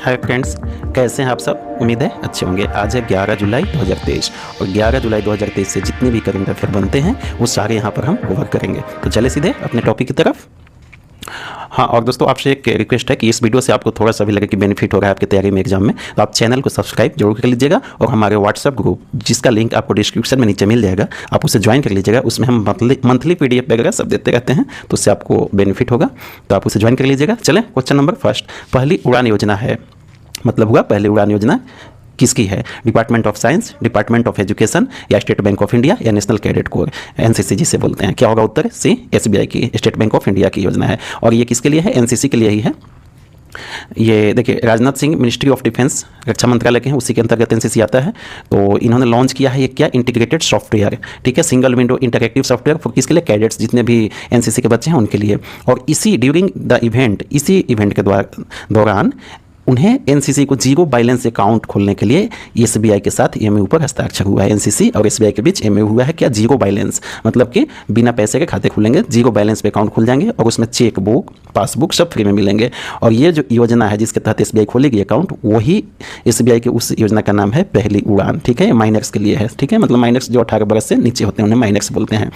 Hi friends, कैसे हैं आप सब। उम्मीद है अच्छे होंगे। आज है 11 जुलाई 2023 और 11 जुलाई 2023 से जितने भी करंट अफेयर बनते हैं वो सारे यहाँ पर हम कवर करेंगे। तो चले सीधे अपने टॉपिक की तरफ। हाँ, और दोस्तों आपसे एक रिक्वेस्ट है कि इस वीडियो से आपको थोड़ा सा भी लगे कि बेनिफिट हो रहा है आपकी तैयारी में एग्जाम में, तो आप चैनल को सब्सक्राइब जरूर कर लीजिएगा और हमारे व्हाट्सएप ग्रुप जिसका लिंक आपको डिस्क्रिप्शन में नीचे मिल जाएगा, आप उसे ज्वाइन कर लीजिएगा। उसमें हम मंथली PDF वगैरह सब देते रहते हैं, तो उससे आपको बेनिफिट होगा, तो आप उसे ज्वाइन कर लीजिएगा। चलें, क्वेश्चन नंबर फर्स्ट। पहली उड़ान योजना है, मतलब हुआ पहली उड़ान योजना किसकी है? Department of science, department of education या स्टेट बैंक ऑफ इंडिया या नेशनल कैडेट कोर, NCC जिसे बोलते हैं। क्या होगा उत्तर? सी, SBI की, स्टेट बैंक ऑफ इंडिया की योजना है। और ये किसके लिए है? NCC के लिए ही है। ये देखिए, Rajnath Singh ministry of defence, रक्षा मंत्रालय के हैं, उसी के अंतर्गत NCC आता है। तो इन्होंने लॉन्च किया है ये क्या? इंटीग्रेटेड सॉफ्टवेयर, ठीक है, single window interactive software for किसके लिए? कैडेट्स, जितने भी NCC के बच्चे हैं उनके लिए। और इसी ड्यूरिंग द इवेंट, इसी इवेंट के दौरान उन्हें NCC को जीरो बैलेंस अकाउंट खोलने के लिए SBI के साथ MOU पर हस्ताक्षर हुआ है। NCC और SBI के बीच MOU हुआ है क्या? जीरो बैलेंस, मतलब कि बिना पैसे के खाते खुलेंगे, जीरो बैलेंस पे अकाउंट खुल जाएंगे और उसमें चेक बुक, पासबुक सब फ्री में मिलेंगे। और ये जो योजना है जिसके तहत SBI खोलेगी अकाउंट, वही SBI की उस योजना का नाम है पहली उड़ान, ठीक है। माइनर्स के लिए है, ठीक है, मतलब माइनर्स जो 18 वर्ष से नीचे होते हैं उन्हें माइनर्स बोलते हैं।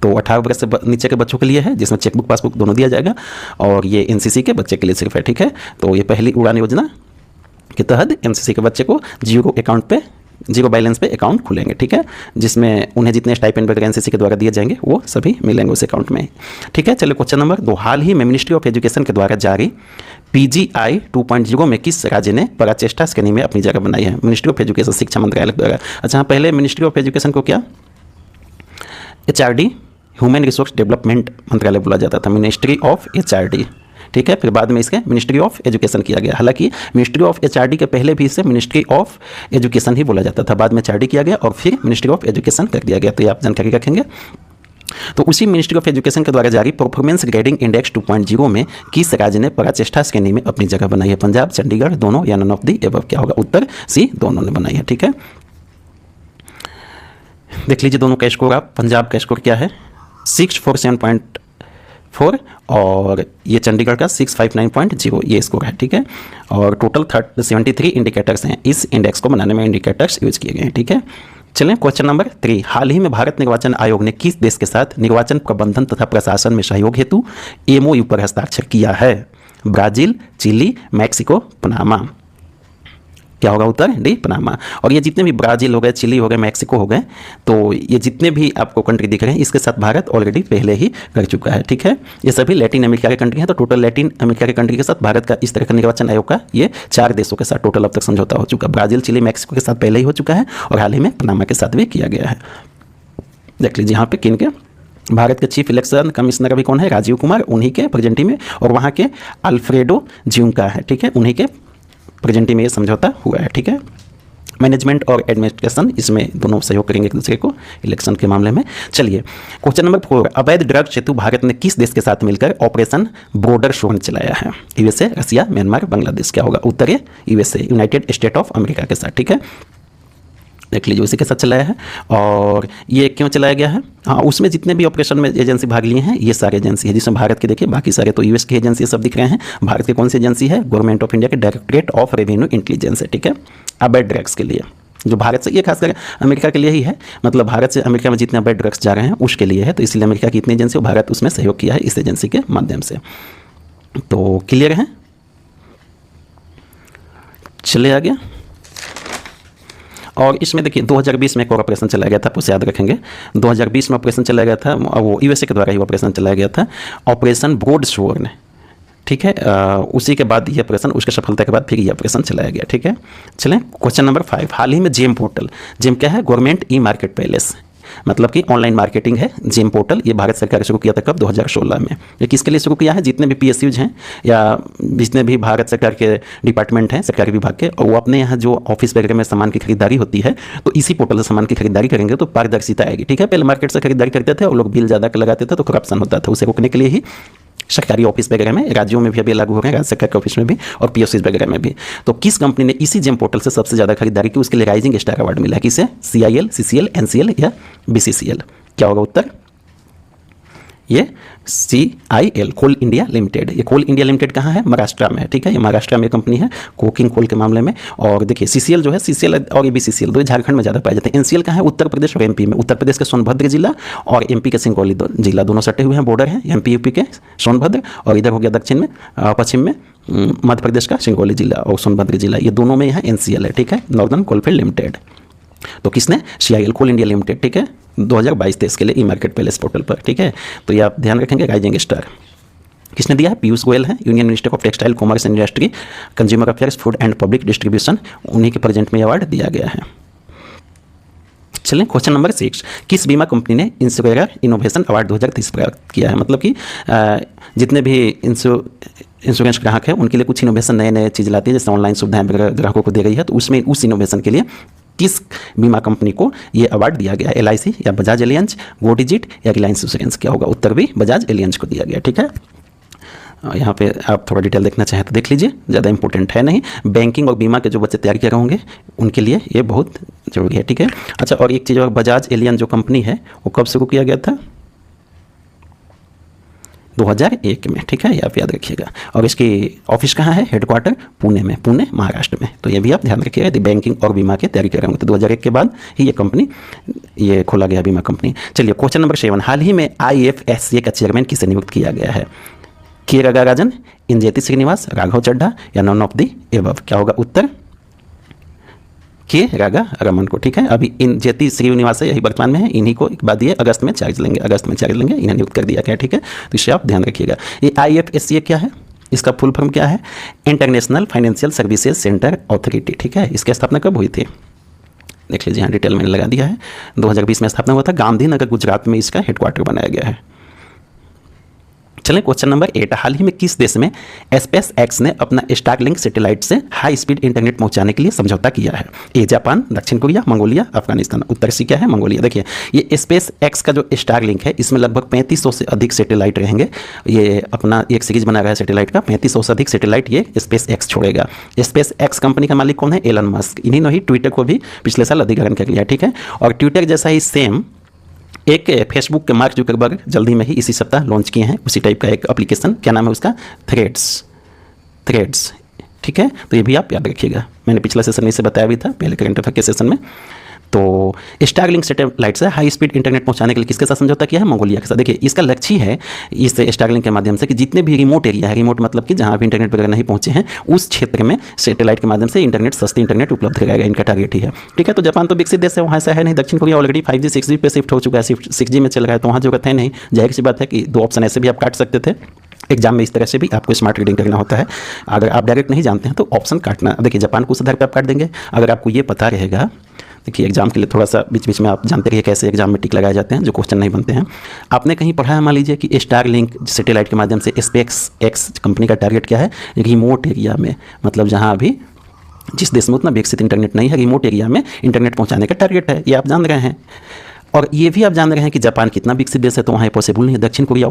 तो 18 वर्ष से नीचे के बच्चों के लिए है, जिसमें चेकबुक पासबुक दोनों दिया जाएगा, और ये NCC के बच्चे के लिए सिर्फ है, ठीक है। तो ये पहली उड़ान योजना के तहत NCC के बच्चे को जीरो बैलेंस पे अकाउंट खुलेंगे, ठीक है, जिसमें उन्हें जितने स्टाइपेंड वगैरह NCC के द्वारा दिए जाएंगे वो सभी मिलेंगे उस अकाउंट में, ठीक है। चलिए क्वेश्चन नंबर 2। हाल ही में मिनिस्ट्री ऑफ एजुकेशन के द्वारा जारी PGI 2.0 में किस राज्य ने पराचेष्टा श्रेणी में अपनी जगह बनाई है? मिनिस्ट्री ऑफ एजुकेशन, शिक्षा मंत्रालय द्वारा। अच्छा, पहले मिनिस्ट्री ऑफ एजुकेशन को क्या HRD, ह्यूमन रिसोर्स डेवलपमेंट मंत्रालय बोला जाता था, मिनिस्ट्री ऑफ HRD, ठीक है। फिर बाद में इसके मिनिस्ट्री ऑफ एजुकेशन किया गया। हालांकि मिनिस्ट्री ऑफ HRD के पहले भी इसे मिनिस्ट्री ऑफ एजुकेशन ही बोला जाता था, बाद में HRD किया गया और फिर मिनिस्ट्री ऑफ एजुकेशन कर दिया गया। तो ये आप जानकारी रखेंगे। तो उसी मिनिस्ट्री ऑफ एजुकेशन के द्वारा जारी परफॉर्मेंस ग्रेडिंग इंडेक्स 2.0 में किस राज्य ने पराचेष्टा श्रेणी में अपनी जगह बनाई है? पंजाब, चंडीगढ़, दोनों या नन ऑफ दी एबव? क्या होगा उत्तर? सी, दोनों ने बनाई है, ठीक है। देख लीजिए दोनों का स्कोर आप। पंजाब का स्कोर क्या है? 647.4 और ये चंडीगढ़ का 659.0 ये स्कोर है, ठीक है। और टोटल 73 इंडिकेटर्स हैं, इस इंडेक्स को बनाने में इंडिकेटर्स यूज किए गए हैं, ठीक है। चलें क्वेश्चन नंबर 3। हाल ही में भारत निर्वाचन आयोग ने किस देश के साथ निर्वाचन प्रबंधन तथा प्रशासन में सहयोग हेतु MOU पर हस्ताक्षर किया है? Brazil, Chile, Mexico, Panama? क्या होगा उत्तर? D, Panama. और ये जितने भी ब्राजील हो गए, चिली हो गए, मैक्सिको हो गए, तो ये जितने भी आपको कंट्री दिख रहे हैं इसके साथ भारत ऑलरेडी पहले ही कर चुका है, ठीक है। ये सभी लैटिन अमेरिका के कंट्री हैं। तो टोटल लैटिन अमेरिका के कंट्री के साथ भारत का इस तरह का निर्वाचन आयोग का ये 4 देशों के साथ टोटल अब तक समझौता हो चुका। ब्राजील, चिली, मैक्सिको के साथ पहले ही हो चुका है और हाल ही में पनामा के साथ भी किया गया है। देख लीजिए यहाँ पे किन के, भारत के चीफ इलेक्शन कमिश्नर अभी कौन है? राजीव कुमार, उन्हीं के प्रेजेंटी में, और वहाँ के अल्फ्रेडो ज्यूंका है, ठीक है, उन्हीं के प्रेजेंटी में ये समझौता हुआ है, ठीक है। मैनेजमेंट और एडमिनिस्ट्रेशन इसमें दोनों सहयोग करेंगे एक दूसरे को इलेक्शन के मामले में। चलिए क्वेश्चन नंबर 4। अवैध ड्रग हेतु भारत ने किस देश के साथ मिलकर ऑपरेशन बॉर्डर शोर चलाया है? USA, रसिया, म्यांमार, बांग्लादेश? क्या होगा उत्तर? है USA, United state of America के साथ, ठीक है। देख लीजिए उसी के साथ चलाया है। और ये क्यों चलाया गया है? हाँ, उसमें जितने भी ऑपरेशन में एजेंसी भाग लिए हैं ये सारे एजेंसी है, जिसमें भारत के देखिए बाकी सारे तो US की एजेंसी सब दिख रहे हैं। भारत की कौन सी एजेंसी है? गवर्नमेंट ऑफ इंडिया के डायरेक्टरेट ऑफ रेवेन्यू इंटेलिजेंस है, ठीक है, अवैध ड्रग्स के लिए। जो भारत से, ये खासकर अमेरिका के लिए ही है, मतलब भारत से अमेरिका में जितने अवैध ड्रग्स जा रहे हैं उसके लिए है। तो इसलिए अमेरिका की इतनी एजेंसी और भारत उसमें सहयोग किया है इस एजेंसी के माध्यम से। तो क्लियर है? चले आ गया। और इसमें देखिए 2020 में एक और ऑपरेशन चलाया गया था, आप उसे याद रखेंगे। 2020 में ऑपरेशन चलाया गया था, वो USA के द्वारा ही ऑपरेशन चलाया गया था, ऑपरेशन ब्रॉड शोर, ठीक है। उसी के बाद ये ऑपरेशन, उसके सफलता के बाद फिर ये ऑपरेशन चलाया गया, ठीक है। चलें क्वेश्चन नंबर 5। हाल ही में जेम पोर्टल, जेम क्या है? गवर्नमेंट ई मार्केट प्लेस, मतलब कि ऑनलाइन मार्केटिंग है। जेम पोर्टल ये भारत सरकार ने शुरू किया था कब? 2016 में। ये किसके लिए शुरू किया है? जितने भी PSUs हैं या जितने भी भारत सरकार के डिपार्टमेंट हैं सरकारी विभाग के, और वो अपने यहाँ जो ऑफिस वगैरह में सामान की खरीदारी होती है तो इसी पोर्टल से सामान की खरीदारी करेंगे तो पारदर्शिता आएगी, ठीक है। पहले मार्केट से खरीदारी करते थे और लोग बिल ज़्यादा लगाते थे तो करप्शन होता था, उसे रोकने के लिए ही सरकारी ऑफिस वगैरह में, राज्यों में भी अभी लागू हो रहे हैं, राज्य सरकार के ऑफिस में भी और POCs वगैरह में भी। तो किस कंपनी ने इसी जेम पोर्टल से सबसे ज़्यादा खरीदारी की? उसके लिए राइजिंग स्टार अवार्ड मिला है। किसे? CIL, CCL, NCL या BCCL? क्या होगा उत्तर? ये CIL कोल इंडिया लिमिटेड, ये कोल इंडिया लिमिटेड कहाँ है? महाराष्ट्र में है, ठीक है। ये महाराष्ट्र में कंपनी है कोकिंग कोल के मामले में। और देखिए CCL जो है, CCL और ABCCL दो झारखंड में ज़्यादा पाए जाते हैं। NCL कहाँ है? उत्तर प्रदेश और MP में। उत्तर प्रदेश के सोनभद्र जिला और MP के सिंगरौली जिला, दोनों सटे हुए हैं, बॉर्डर है MP UP के सोनभद्र, और इधर हो गया दक्षिण में पश्चिम में मध्य प्रदेश का सिंगरौली जिला और सोनभद्र जिला, ये दोनों में यहाँ NCL है, ठीक है, नॉर्दर्न कोलफील्ड लिमिटेड। तो किसने? CIL कोल इंडिया लिमिटेड, ठीक है, 2022-23 के लिए ई मार्केट प्लेस पोर्टल पर, ठीक है। तो ये आप ध्यान रखेंगे। राइजिंग स्टार किसने दिया है? पीयूष गोयल है, union minister of textile commerce and industry, consumer affairs, food and public distribution, उन्हीं के प्रेजेंट में अवार्ड दिया गया है। चलें क्वेश्चन नंबर 6, किस बीमा कंपनी ने इंश्योरेंस इनोवेशन अवार्ड 2023 प्राप्त किया है? मतलब कि जितने भी इंश्योरेंस ग्राहक है उनके लिए कुछ इनोवेशन नए नए चीज़ लाती है, जैसे ऑनलाइन सुविधाएं ग्राहकों को दे रही है, तो उसमें उस इनोवेशन के लिए किस बीमा कंपनी को ये अवार्ड दिया गया? LIC या बजाज एलियंज, गो डिजिट या रिलायंस इंश्योरेंस? क्या होगा उत्तर? भी बजाज एलियंज को दिया गया, ठीक है। यहाँ पे आप थोड़ा डिटेल देखना चाहें तो देख लीजिए, ज़्यादा इंपॉर्टेंट है नहीं। बैंकिंग और बीमा के जो बच्चे तैयारी कर रहे होंगे उनके लिए ये बहुत जरूरी है, ठीक है। अच्छा, और एक चीज़ और, बजाज एलियंज जो कंपनी है वो कब शुरू किया गया था? 2001 में, ठीक है, ये आप याद रखिएगा। और इसकी ऑफिस कहाँ है? हेडक्वार्टर पुणे में, पुणे महाराष्ट्र में। तो ये भी आप ध्यान रखिएगा यदि बैंकिंग और बीमा के तैयारी कर रहे होंगे तो 2001 के बाद ही ये कंपनी, ये खोला गया बीमा कंपनी। चलिए क्वेश्चन नंबर 7, हाल ही में IFSCA का चेयरमैन किसे नियुक्त किया गया है? के रंगाराजन, इंजेति श्रीनिवास, राघव चड्ढा या नॉन ऑफ द एबव? क्या होगा उत्तर? के रंगारामन को, ठीक है। अभी इंजेति श्रीनिवास है, यही वर्तमान में है, इन्हीं को एक बात दिए अगस्त में चार्ज लेंगे, अगस्त में चार्ज लेंगे, इन्हें नियुक्त कर दिया गया, ठीक है। तो इसे आप ध्यान रखिएगा। ये IFSCA क्या है? इसका फुल फॉर्म क्या है? International financial services centre authority, ठीक है। इसकी स्थापना कब हुई थी? देख लीजिए, यहाँ डिटेल मैंने लगा दिया है। 2020 में स्थापना हुआ था, गांधीनगर गुजरात में इसका हेडक्वार्टर बनाया गया है। चलें क्वेश्चन नंबर 8, हाल ही में किस देश में स्पेस एक्स ने अपना स्टारलिंक सैटेलाइट से हाई स्पीड इंटरनेट पहुंचाने के लिए समझौता किया है? ए जापान, दक्षिण कोरिया, मंगोलिया, अफगानिस्तान? उत्तर सी क्या है? मंगोलिया। देखिए, ये स्पेस एक्स का जो स्टारलिंक है इसमें लगभग 3500 से अधिक सैटेलाइट रहेंगे। ये अपना एक सीरीज बना रहा है सैटेलाइट का, 3500 से अधिक सैटेलाइट ये स्पेस एक्स छोड़ेगा। स्पेस एक्स कंपनी का मालिक कौन है? Elon Musk. इन्हीं ने ही ट्विटर को भी पिछले साल अधिग्रहण कर लिया, ठीक है। और ट्विटर जैसा ही सेम एक फेसबुक के मार्क जुकरबर्ग जल्दी में ही इसी सप्ताह लॉन्च किए हैं उसी टाइप का एक एप्लीकेशन, क्या नाम है उसका? थ्रेड्स, ठीक है। तो ये भी आप याद रखिएगा, मैंने पिछला सेशन में इसे बताया भी था, पहले करंट अफेयर के सेशन में। तो स्टारलिंक सैटेलाइट से हाई स्पीड इंटरनेट पहुंचाने के लिए किसके साथ समझौता किया है? मंगोलिया के साथ। देखिए, इसका लक्ष्य है इस स्टारलिंक के माध्यम से कि जितने भी रिमोट एरिया है, रिमोट मतलब कि जहां भी इंटरनेट वगैरह नहीं पहुंचे हैं, उस क्षेत्र में सैटेलाइट के माध्यम से इंटरनेट, सस्ती इंटरनेट उपलब्ध कराएगा, इनका टारगेट ही है, ठीक है। तो जापान तो विकसित देश है, वहाँ ऐसा है नहीं। दक्षिण कोरिया ऑलरेडी 5G 6G पे शिफ्ट हो चुका है, 6G में चल रहा है, तो वहाँ जरूरत है नहीं। जाहिर सी बात है कि दो ऑप्शन ऐसे भी आप काट सकते थे एग्जाम में, इस तरह से भी आपको स्मार्ट रीडिंग करना होता है। अगर आप डायरेक्ट नहीं जानते हैं तो ऑप्शन काटना, देखिए जापान को उस आधार पर आप काट देंगे। अगर आपको ये पता रहेगा, देखिए एग्जाम के लिए थोड़ा सा बीच बीच में आप जानते रहिए कैसे एग्जाम में टिक लगाए जाते हैं जो क्वेश्चन नहीं बनते हैं। आपने कहीं पढ़ा है, मान लीजिए कि स्टारलिंक सैटेलाइट के माध्यम से स्पेस एक्स कंपनी का टारगेट क्या है? रिमोट एरिया में, मतलब जहां अभी जिस देश में उतना विकसित इंटरनेट नहीं है, रिमोट एरिया में इंटरनेट पहुंचाने का टारगेट है, ये आप जान रहे हैं। और ये भी आप जान रहे हैं कि जापान कितना विकसित देश है, तो वहाँ पॉसिबल नहीं है। दक्षिण कोरिया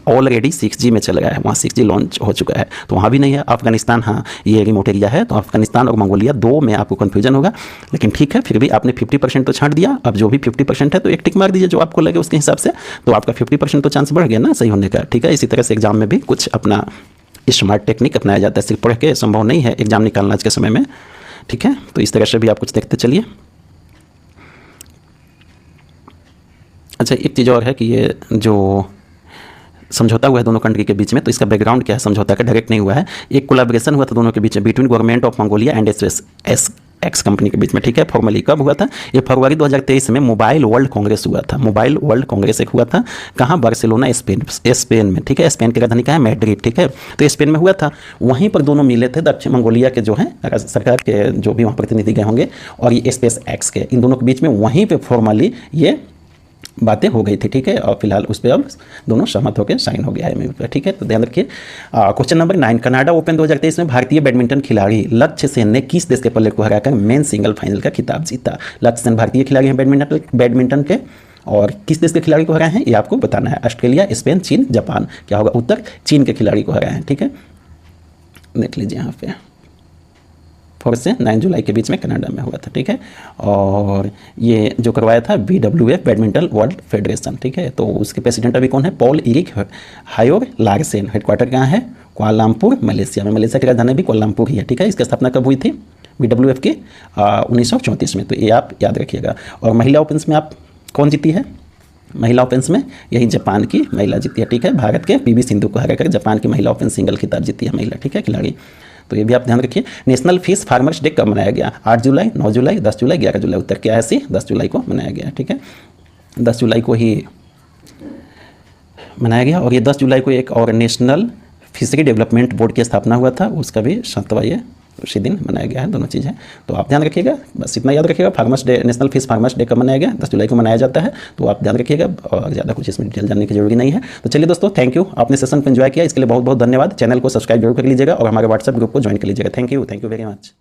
ऑलरेडी 6G में चल गया है, वहाँ 6G लॉन्च हो चुका है, तो वहाँ भी नहीं है। अफगानिस्तान, हाँ ये रिमोट एरिया है, तो अफगानिस्तान और मंगोलिया दो में आपको कन्फ्यूजन होगा, लेकिन ठीक है, फिर भी आपने 50% तो छांट दिया। अब जो भी 50% है तो एक टिक मार दीजिए जो आपको लगे उसके हिसाब से, तो आपका 50% तो चांस बढ़ गया ना सही होने का, ठीक है। इसी तरह से एग्जाम में भी कुछ अपना स्मार्ट टेक्निक अपनाया जाता है, सिर्फ पढ़ के संभव नहीं है एग्जाम निकालना आज के समय में, ठीक है। तो इस तरह से भी आप कुछ देखते चलिए। अच्छा, एक चीज़ और है कि ये जो समझौता हुआ है दोनों कंट्री के बीच में, तो इसका बैकग्राउंड क्या है? समझौता का डायरेक्ट नहीं हुआ है, एक कोलैबोरेशन हुआ था दोनों के बीच में, between government of Mongolia and SpaceX company के बीच में, ठीक है। फॉर्मली कब हुआ था? ये फरवरी 2023 में मोबाइल वर्ल्ड कांग्रेस हुआ था। मोबाइल वर्ल्ड कांग्रेस एक हुआ था, कहाँ? बार्सिलोना, स्पेन में, ठीक है। स्पेन की राजधानी कहाँ है? मैड्रिड, ठीक है। तो स्पेन में हुआ था, वहीं पर दोनों मिले थे, दक्षिण मंगोलिया के जो हैं सरकार के जो भी वहाँ प्रतिनिधि गए होंगे और ये SpaceX के, इन दोनों के बीच में वहीं पर फॉर्मली ये बातें हो गई थी, ठीक है। और फिलहाल उस पर अब दोनों सहमत होकर साइन हो गया है MOU पर, ठीक है। तो ध्यान रखिए। क्वेश्चन नंबर 9, कनाडा ओपन 2023 में भारतीय बैडमिंटन खिलाड़ी लक्ष्य सेन ने किस देश के प्लेयर को हराकर मेन सिंगल फाइनल का खिताब जीता? लक्ष्य सेन भारतीय खिलाड़ी हैं बैडमिंटन के, और किस देश के खिलाड़ी को हराए हैं ये आपको बताना है। ऑस्ट्रेलिया, स्पेन, चीन, जापान? क्या होगा उत्तर? चीन के खिलाड़ी को हराए हैं, ठीक है। देख लीजिए यहाँ पे 4 से 9 जुलाई के बीच में कनाडा में हुआ था, ठीक है। और ये जो करवाया था BWF बैडमिंटन वर्ल्ड फेडरेशन, ठीक है। तो उसके प्रेसिडेंट अभी कौन है? Paul Erik Hoyer Larsen. Headquarter कहाँ है? कुआलालंपुर, मलेशिया में। मलेशिया की राजधानी भी कुआलालंपुर ही है, ठीक है। इसकी स्थापना कब हुई थी BWF की? 1934 में। तो ये आप याद रखिएगा। और महिला ओपन्स में आप कौन जीती है? महिला ओपन्स में यही जापान की महिला जीती है, ठीक है। भारत के PV सिंधु को हराकर जापान की महिला ओपन सिंगल खिताब जीती है महिला, ठीक है, खिलाड़ी। तो ये भी आप ध्यान रखिए। नेशनल फिश फार्मर्स डे कब मनाया गया? 8 जुलाई, 9 जुलाई, 10 जुलाई, 11 जुलाई। उत्तर क्या है? 10 जुलाई को मनाया गया, ठीक है। 10 जुलाई को ही मनाया गया। और ये 10 जुलाई को एक और नेशनल फिशरी डेवलपमेंट बोर्ड की स्थापना हुआ था, उसका भी 7वां ये उसी दिन मनाया गया है। दोनों चीज़ है, तो आप ध्यान रखिएगा। बस इतना याद रखिएगा। Farmers day, national fish farmers day कब मनाया गया? 10 जुलाई को मनाया जाता है। तो आप ध्यान रखिएगा और ज़्यादा कुछ इसमें डिटेल जानने की जरूरी नहीं है। तो चलिए दोस्तों, थैंक यू। आपने सेशन को एंजॉय किया, इसके लिए बहुत बहुत धन्यवाद। चैनल को सब्सक्राइब जरूर कर लीजिएगा और हमारे व्हाट्सएप ग्रुप को ज्वाइन कर लीजिएगा। Thank you very much.